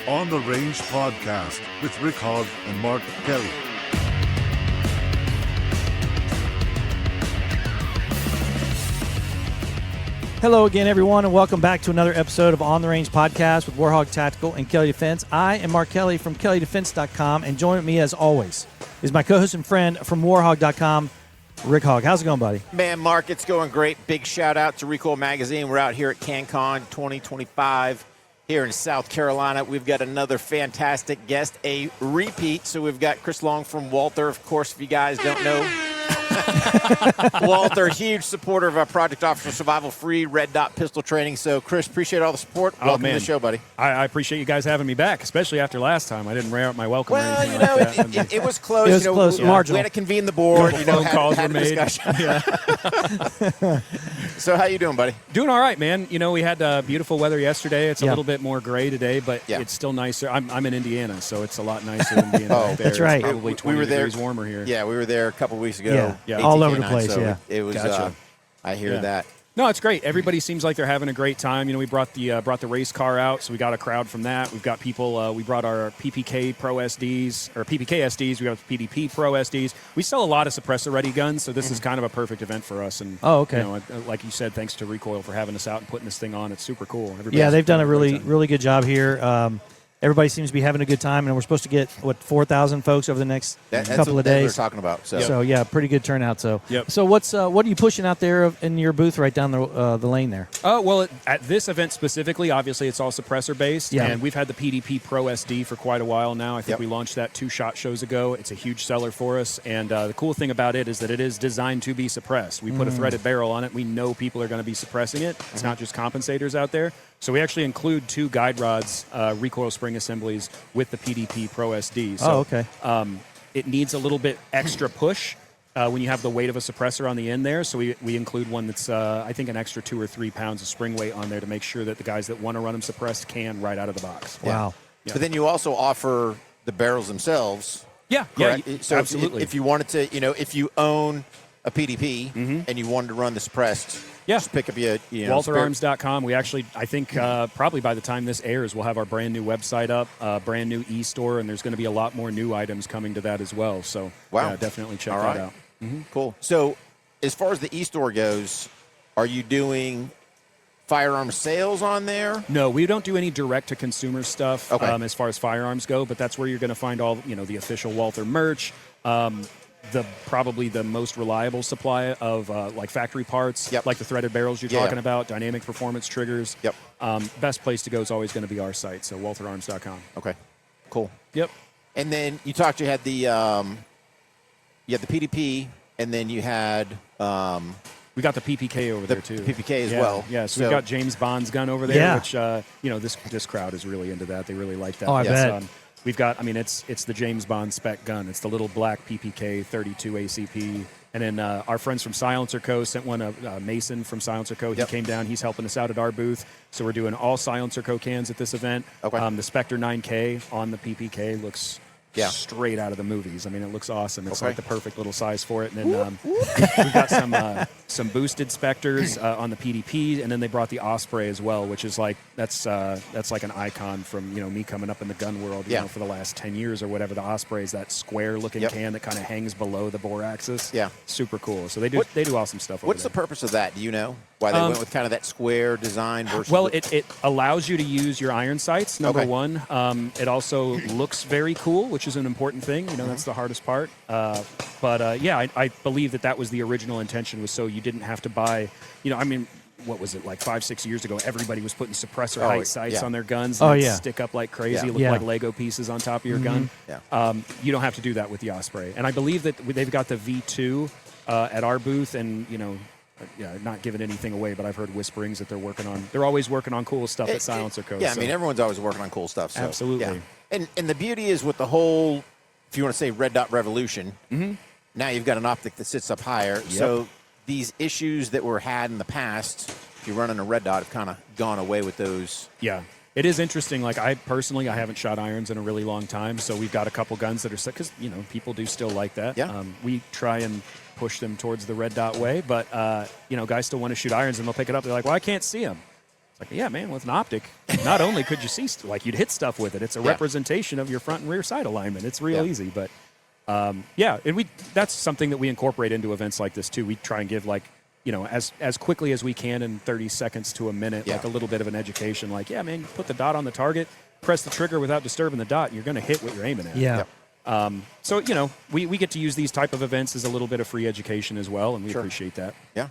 On the Range podcast with Rick Hogg and Mark Kelley. Hello again, everyone, and welcome back to another episode of On the Range podcast with Warhog Tactical and Kelley Defense. I am Mark Kelley from KelleyDefense.com, and joining me, as always, is my co-host and friend from Warhog.com, Rick Hogg. How's it going, buddy? Man, Mark, it's going great. Big shout out to Recoil Magazine. We're out here at CanCon 2025 here in South Carolina. We've got another fantastic guest, a repeat. So we've got Chris Long from Walther. Of course, if you guys don't know, Walther, huge supporter of our Project Officer Survival Free Red Dot pistol training. So, Chris, appreciate all the support. Welcome to the show, buddy. I appreciate you guys having me back, especially after last time. I didn't rear out my welcome. Well, or anything you know, like that. it was close. It was close, marginal. We had to convene the board. Phone calls were made. Yeah. So, how you doing, buddy? Doing all right, man. You know, we had beautiful weather yesterday. It's a Yeah. little bit more gray today, but it's still nicer. I'm in Indiana, so it's a lot nicer than being out there. That's right. It's probably 20 degrees warmer here. Yeah, we were there a couple weeks ago. Yeah. All over the place, so yeah. It was, Gotcha. I hear that. No, it's great. Everybody seems like they're having a great time. You know, we brought the race car out, so we got a crowd from that. We've got people. We brought our PPK Pro SDs or PPK SDs. We got PDP Pro SDs. We sell a lot of suppressor-ready guns, so this is kind of a perfect event for us. And okay. You know, like you said, thanks to Recoil for having us out and putting this thing on. It's super cool. Everybody's Yeah, they've done a great time. really good job here. Everybody seems to be having a good time, and we're supposed to get, 4,000 folks over the next couple of days. That's what we're talking about. So, yeah, pretty good turnout. So, Yep. So what are you pushing out there in your booth right down the lane there? Well, at this event specifically, obviously it's all suppressor-based, Yeah. and we've had the PDP Pro SD for quite a while now. I think Yep. we launched that 2 SHOT shows ago. It's a huge seller for us, and the cool thing about it is that it is designed to be suppressed. We put a threaded barrel on it. We know people are going to be suppressing it. It's not just compensators out there. So we actually include 2 guide rods, recoil spring assemblies with the PDP Pro SD. So, okay. It needs a little bit extra push when you have the weight of a suppressor on the end there. So we include one that's, I think, an extra 2 or 3 pounds of spring weight on there to make sure that the guys that want to run them suppressed can right out of the box. Wow. Yeah. But then you also offer the barrels themselves. Yeah, Correct? yeah, So absolutely. if you wanted to, if you own a PDP and you wanted to run the suppressed, just pick up your, WaltherArms.com. We actually, I think, probably by the time this airs, we'll have our brand new website up, brand new e-store, and there's going to be a lot more new items coming to that as well. So, yeah, definitely check that out. Cool. So, as far as the e-store goes, are you doing firearm sales on there? No, we don't do any direct-to-consumer stuff Okay. as far as firearms go, but that's where you're going to find all, the official Walther merch, probably the most reliable supply of like factory parts, like the threaded barrels you're talking about, dynamic performance triggers. Yep. Best place to go is always going to be our site, so WaltherArms.com. Okay. Cool. Yep. And then you had the PDP, and then you had We got the PPK over there too. the PPK as well. Yeah, so we've got James Bond's gun over there, which this crowd is really into that. They really like that. Oh, I bet. We've got, it's the James Bond spec gun. It's the little black PPK 32 ACP. And then our friends from Silencer Co. sent one, Mason from Silencer Co. He came down. He's helping us out at our booth. So we're doing all Silencer Co. cans at this event. Okay. The Spectre 9K on the PPK looks straight out of the movies. I mean, it looks awesome. It's like the perfect little size for it. And then we've got some boosted Spectres on the PDP, and then they brought the Osprey as well, which is like that's like an icon from me coming up in the gun world. You know, for the last 10 years or whatever. The Osprey is that square-looking can that kind of hangs below the bore axis. Yeah, super cool. So they do awesome stuff. What's the purpose of that? Do you know why they went with kind of that square design versus? Well, it allows you to use your iron sights. Number one, it also looks very cool, which is an important thing. That's the hardest part. But I believe that was the original intention, was so you didn't have to buy. What was it, like 5-6 years ago? Everybody was putting suppressor height sights on their guns. And stick up like crazy, look like Lego pieces on top of your gun. Yeah. You don't have to do that with the Osprey. And I believe that they've got the V2 at our booth, and not giving anything away, but I've heard whisperings that they're always working on cool stuff at Silencer Co. Yeah, I mean, everyone's always working on cool stuff. So, absolutely. Yeah. And the beauty is with the whole, if you want to say red dot revolution, now you've got an optic that sits up higher. Yep. So these issues that were had in the past, if you're running a red dot, have kind of gone away with those. Yeah. It is interesting. Like, I haven't shot irons in a really long time, so we've got a couple guns that are set, because, people do still like that. Yeah. We try and push them towards the red dot way, but, guys still want to shoot irons, and they'll pick it up. They're like, well, I can't see them. It's like, yeah, man, with an optic, not only could you see, like you'd hit stuff with it, it's a representation of your front and rear sight alignment. It's real easy. But, and that's something that we incorporate into events like this, too. We try and give, like, you know, as quickly as we can in 30 seconds to a minute, like a little bit of an education. Like, yeah, man, you put the dot on the target, press the trigger without disturbing the dot, and you're going to hit what you're aiming at. Yeah. So, you know, we get to use these type of events as a little bit of free education as well, and we appreciate that. Yeah.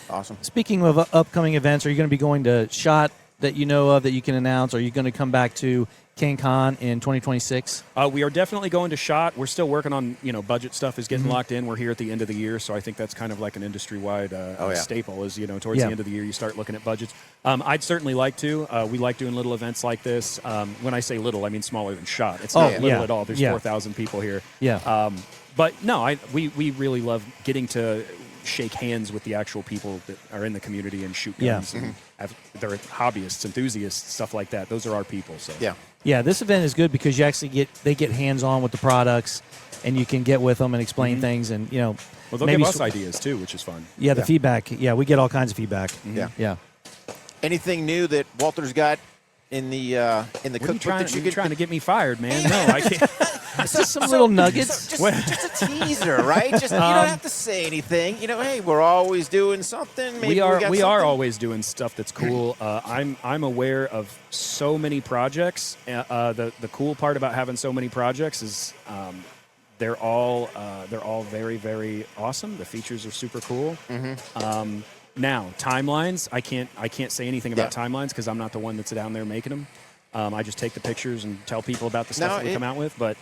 Awesome. Speaking of upcoming events, are you going to be going to SHOT that you know of that you can announce? Or are you going to come back to CanCon in 2026? We are definitely going to SHOT. We're still working on, you know, budget stuff is getting locked in. We're here at the end of the year, so I think that's kind of like an industry-wide staple is, you know, towards the end of the year you start looking at budgets. I'd certainly like to. We like doing little events like this. When I say little, I mean smaller than SHOT. It's not little at all. There's 4,000 people here. Yeah. But no, we really love getting to shake hands with the actual people that are in the community and shoot guns. And they're hobbyists, enthusiasts, stuff like that. Those are our people. So Yeah, this event is good because you actually get hands-on with the products, and you can get with them and explain things, and, you know. Well, they'll give us ideas, too, which is fun. Yeah, the feedback. Yeah, we get all kinds of feedback. Yeah. Anything new that Walther's got in the cookbook that you're trying to get me fired, man. No, I can't. Just some little nuggets. Just a teaser, right? Just you don't have to say anything. You know, hey, we're always doing something. Maybe we are always doing stuff that's cool. I'm aware of so many projects. The cool part about having so many projects is they're all very, very awesome. The features are super cool. Now, timelines, I can't say anything about timelines because I'm not the one that's down there making them. I just take the pictures and tell people about the stuff that we come out with. But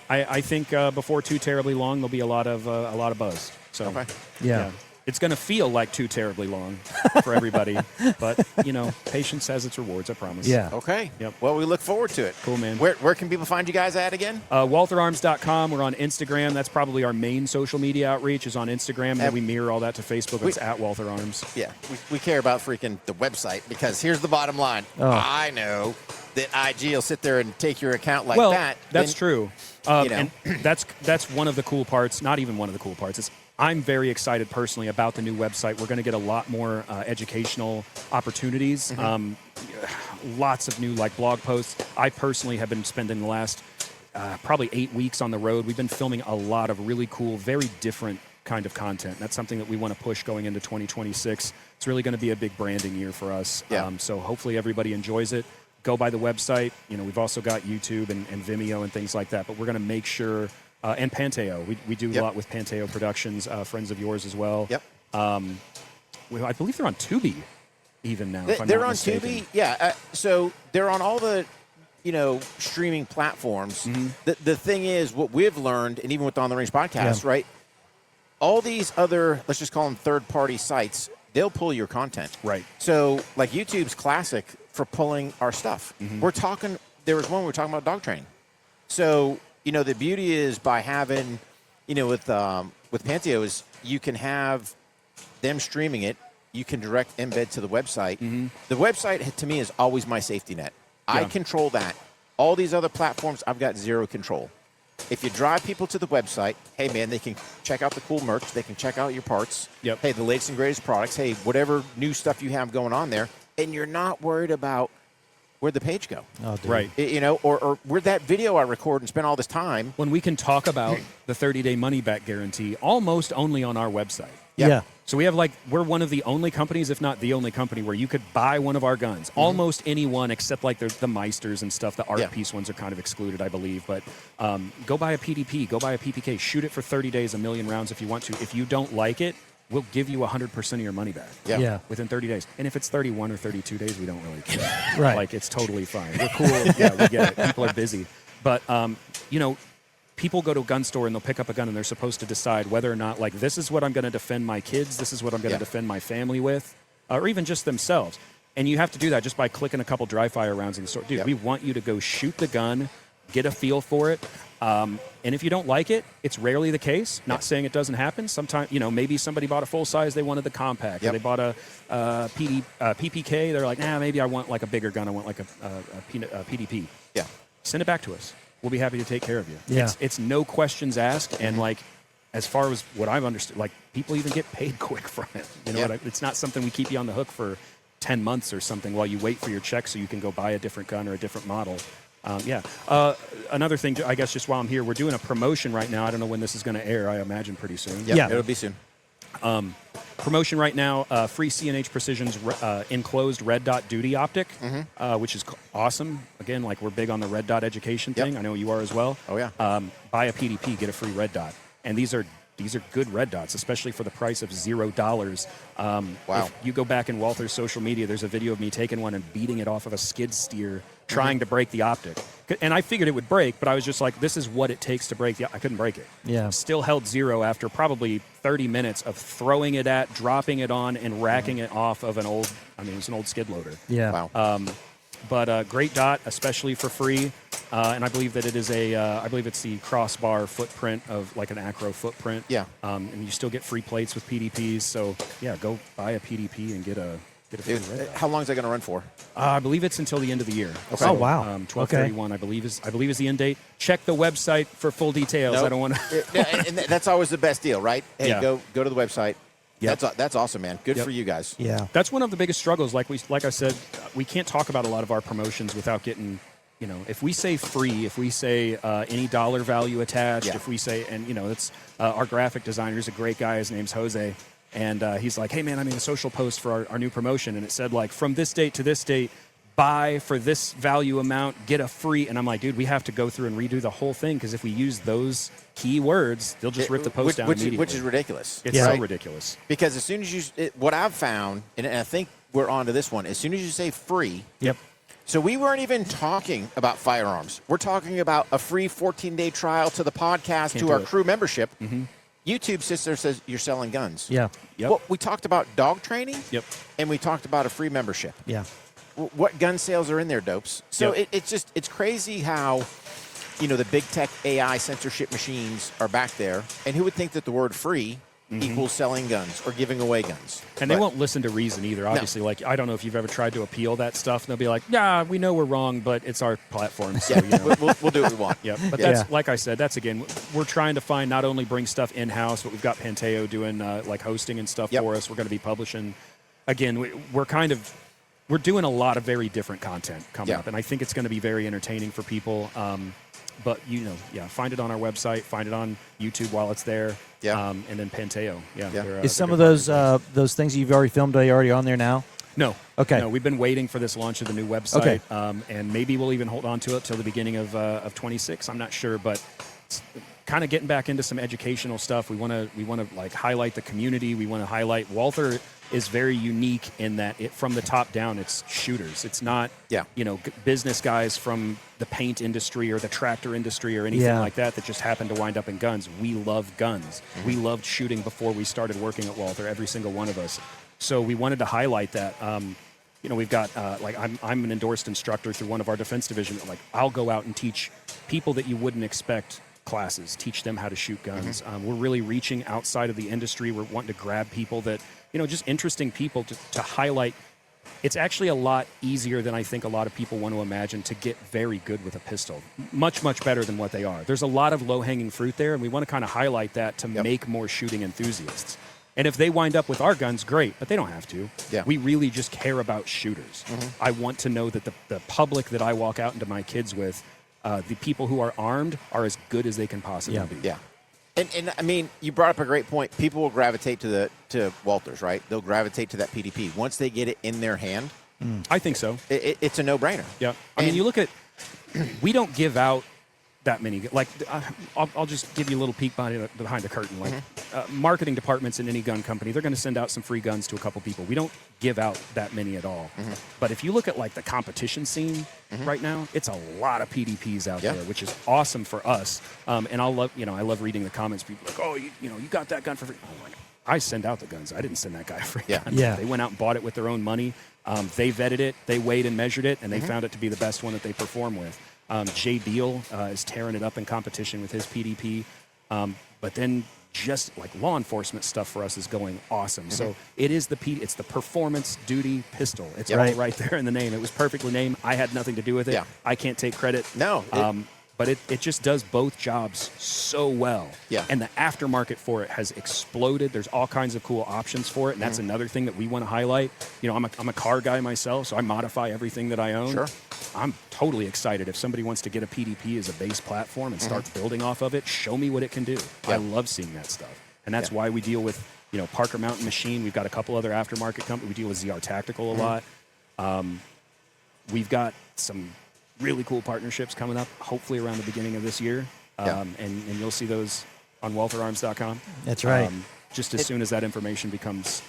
I think before too terribly long, there'll be a lot of buzz. So yeah. It's going to feel like too terribly long for everybody, but, you know, patience has its rewards, I promise. Yeah. Okay. Yep. Well, we look forward to it. Cool, man. Where can people find you guys at again? WaltherArms.com. We're on Instagram. That's probably our main social media outreach is on Instagram, and then we mirror all that to Facebook. It's at WaltherArms. Yeah. We care about freaking the website because here's the bottom line. I know that IG will sit there and take your account like that. That's true. And that's one of the cool parts. Not even one of the cool parts. I'm very excited personally about the new website. We're going to get a lot more educational opportunities. Lots of new blog posts. I personally have been spending the last probably 8 weeks on the road. We've been filming a lot of really cool, very different kind of content. That's something that we want to push going into 2026. It's really going to be a big branding year for us. Yeah. So hopefully everybody enjoys it. Go by the website. You know, we've also got YouTube and Vimeo and things like that. But we're going to make sure. And Panteo. We do a lot with Panteo Productions, friends of yours as well. Yep. I believe they're on Tubi even now. They're on Tubi. Yeah. So they're on all the, you know, streaming platforms. The thing is, what we've learned, and even with the On the Range podcast, right? All these other, let's just call them third-party sites, they'll pull your content. Right. So, like YouTube's classic for pulling our stuff. There was one we were talking about dog training. So, you know, the beauty is by having, you know, with Panteo is you can have them streaming it. You can direct embed to the website. The website, to me, is always my safety net. I control that. All these other platforms, I've got zero control. If you drive people to the website, hey, man, they can check out the cool merch. They can check out your parts. Hey, the latest and greatest products. Hey, whatever new stuff you have going on there. And you're not worried about where'd the page go? Oh, dude. Right. You know, or where'd that video I record and spent all this time? When we can talk about the 30-day money-back guarantee almost only on our website. Yeah. So we have we're one of the only companies, if not the only company, where you could buy one of our guns. Almost any one, except the Meisters and stuff. The art piece ones are kind of excluded, I believe. But go buy a PDP, go buy a PPK, shoot it for 30 days, 1,000,000 rounds if you want to. If you don't like it, we'll give you 100% of your money back. Yeah. Within 30 days. And if it's 31 or 32 days, we don't really care. Right. It's totally fine. We're cool. Yeah, we get it. People are busy. But, you know, people go to a gun store and they'll pick up a gun and they're supposed to decide whether or not, this is what I'm going to defend my kids, this is what I'm going to defend my family with, or even just themselves. And you have to do that just by clicking a couple dry fire rounds in the store. Dude, we want you to go shoot the gun, get a feel for it. And if you don't like it, it's rarely the case. Not saying it doesn't happen. Sometimes, you know, maybe somebody bought a full size, they wanted the compact. Or they bought a PPK, they're like, maybe I want a bigger gun. I want a PDP. Yeah. Send it back to us. We'll be happy to take care of you. Yeah. It's no questions asked. And as far as what I've understood, people even get paid quick from it. You know, it's not something we keep you on the hook for 10 months or something while you wait for your check so you can go buy a different gun or a different model. Another thing, I guess, just while I'm here, we're doing a promotion right now. I don't know when this is going to air. I imagine pretty soon. Yeah, it'll be soon. Promotion right now, free C&H Precision's enclosed red dot duty optic, which is awesome. Again, like we're big on the red dot education thing. I know you are as well. Oh, yeah. Buy a PDP, get a free red dot. And these are good red dots, especially for the price of $0. Wow. If you go back in Walther's social media, there's a video of me taking one and beating it off of a skid steer, trying to break the optic. And I figured it would break, but I was just like, this is what it takes to break I couldn't break it. Yeah. Still held 0 after probably 30 minutes of throwing it at, dropping it on, and racking it off of it was an old skid loader. Yeah. Wow. But great dot, especially for free. And I believe that it is I believe it's the crossbar footprint of like an acro footprint. Yeah. And you still get free plates with PDPs. So yeah, go buy a PDP and get a free red dot. How long is that going to run for? I believe it's until the end of the year. Okay. Oh, wow. 12/31, I believe is the end date. Check the website for full details. Nope. I don't want to. And that's always the best deal, right? Hey, Yeah. go to the website. Yep. That's awesome, man. Good Yep. for you guys. Yeah. That's one of the biggest struggles. Like I said, we can't talk about a lot of our promotions without getting, if we say free, if we say any dollar value attached, Yeah. if we say, and it's our graphic designer is a great guy. His name's Jose, and he's like, hey man, I made a social post for our new promotion, and it said like from this date to this date, buy for this value amount, get a free. And I'm like, dude, we have to go through and redo the whole thing because if we use those key words, they'll just rip the post down immediately. Which is ridiculous. It's so ridiculous. Because as soon as what I've found, and I think we're on to this one, as soon as you say free, Yep. so we weren't even talking about firearms. We're talking about a free 14-day trial to the podcast, to our crew membership. YouTube sits there and says, you're selling guns. Yeah. Yep. Well, we talked about dog training. Yep. And we talked about a free membership. Yeah. What gun sales are in there, dopes? So Yep. it's crazy how, the big tech AI censorship machines are back there. And who would think that the word free equals selling guns or giving away guns? And they won't listen to reason either, obviously. No. Like, I don't know if you've ever tried to appeal that stuff. And they'll be like, yeah, we know we're wrong, but it's our platform. So, we'll do what we want. Yeah, but that's, like I said, that's, again, we're trying to find not only bring stuff in-house, but we've got Panteo doing, hosting and stuff for us. We're going to be publishing. Again, we're doing a lot of very different content coming up, and I think it's going to be very entertaining for people. But, find it on our website, find it on YouTube while it's there, and then Panteo. Is some of those things you've already filmed, are you already on there now? No. Okay. No, we've been waiting for this launch of the new website, and maybe we'll even hold on to it till the beginning of 26. I'm not sure, but it's kind of getting back into some educational stuff. We want to like highlight the community. We want to highlight Walther is very unique in that from the top down, it's shooters. It's not, business guys from the paint industry or the tractor industry or anything like that just happen to wind up in guns. We love guns. We loved shooting before we started working at Walther, every single one of us. So we wanted to highlight that. We've got, I'm an endorsed instructor through one of our defense division. Like, I'll go out and teach people that you wouldn't expect classes, teach them how to shoot guns. We're really reaching outside of the industry. We're wanting to grab people that, just interesting people to highlight. It's actually a lot easier than I think a lot of people want to imagine to get very good with a pistol. Much, much better than what they are. There's a lot of low-hanging fruit there, and we want to kind of highlight that to make more shooting enthusiasts. And if they wind up with our guns, great, but they don't have to. Yeah. We really just care about shooters. I want to know that the public that I walk out into my kids with, the people who are armed, are as good as they can possibly be. Yeah. And I mean, you brought up a great point. People will gravitate to Walther's, right? They'll gravitate to that PDP once they get it in their hand. I think so. It's a no-brainer. Yeah. I mean, you look at, we don't give out that many. Like, I'll just give you a little peek behind the curtain. Like, marketing departments in any gun company, they're going to send out some free guns to a couple people. We don't give out that many at all. But if you look at like the competition scene right now, it's a lot of PDPs out there, which is awesome for us. And I love reading the comments. People like, oh, you got that gun for free. Oh, I send out the guns. I didn't send that guy a free gun. Yeah. They went out and bought it with their own money. They vetted it, they weighed and measured it, and they found it to be the best one that they perform with. Jay Deal is tearing it up in competition with his PDP. But then just like law enforcement stuff for us is going awesome. So it is it's the performance duty pistol. It's right there in the name. It was perfectly named. I had nothing to do with it. Yeah. I can't take credit. No. but it just does both jobs so well. Yeah. And the aftermarket for it has exploded. There's all kinds of cool options for it, and that's another thing that we want to highlight. You know, I'm a car guy myself, so I modify everything that I own. Sure. I'm totally excited if somebody wants to get a PDP as a base platform and start building off of it. Show me what it can do. Yeah. I love seeing that stuff, and that's why we deal with, you know, Parker Mountain Machine. We've got a couple other aftermarket companies. We deal with ZR Tactical a lot. We've got some really cool partnerships coming up, hopefully around the beginning of this year. And you'll see those on waltherarms.com. That's right. Just as soon as that information becomes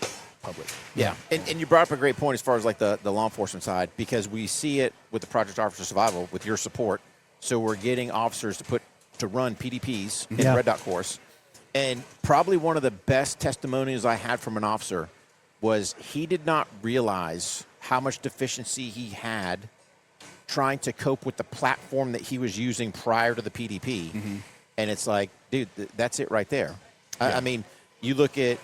public. Yeah, and you brought up a great point as far as like the law enforcement side, because we see it with the Project Officer Survival with your support. So we're getting officers to run PDPs in the Red Dot course. And probably one of the best testimonials I had from an officer was he did not realize how much deficiency he had trying to cope with the platform that he was using prior to the PDP. And it's like, dude, that's it right there. I mean, you look at,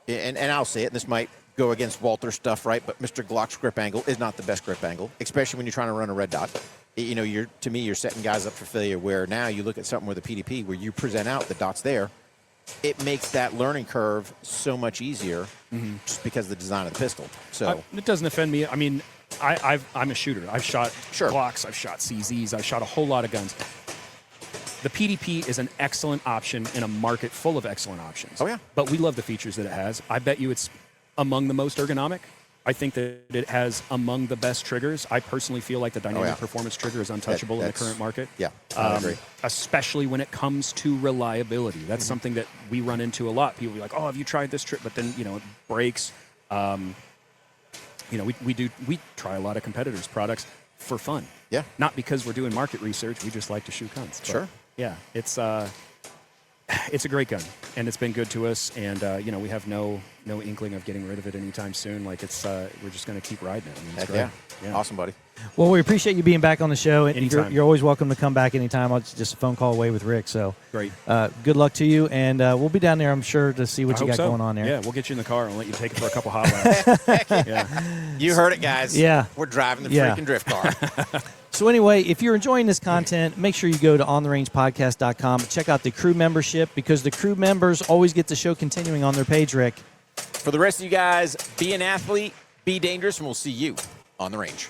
and I'll say it, and this might go against Walther stuff, right? But Mr. Glock's grip angle is not the best grip angle, especially when you're trying to run a red dot. You know, you're setting guys up for failure, where now you look at something with a PDP where you present out the dots there. It makes that learning curve so much easier just because of the design of the pistol. So It doesn't offend me. I mean, I'm a shooter. I've shot Glocks, I've shot CZs, I've shot a whole lot of guns. The PDP is an excellent option in a market full of excellent options. Oh, yeah. But we love the features that it has. I bet you it's among the most ergonomic. I think that it has among the best triggers. I personally feel like the dynamic performance trigger is untouchable in the current market. Yeah, I agree. Especially when it comes to reliability. That's something that we run into a lot. People be like, oh, have you tried this trick? But then, you know, it breaks. You know, we try a lot of competitors' products for fun. Yeah. Not because we're doing market research. We just like to shoot guns. But Sure. yeah, it's a great gun, and it's been good to us. And you know, we have no inkling of getting rid of it anytime soon. Like we're just going to keep riding it. I mean, it's great. Yeah, awesome, buddy. Well, we appreciate you being back on the show. Anytime. You're always welcome to come back anytime. It's just a phone call away with Rick. So great. Good luck to you, and we'll be down there, I'm sure, to see what you got so. going on there. Yeah, we'll get you in the car and let you take it for a couple hot laps. Yeah. You heard it, guys. Yeah. We're driving the freaking drift car. So anyway, if you're enjoying this content, make sure you go to ontherangepodcast.com and check out the crew membership, because the crew members always get the show continuing on their page, Rick. For the rest of you guys, be an athlete, be dangerous, and we'll see you on the range.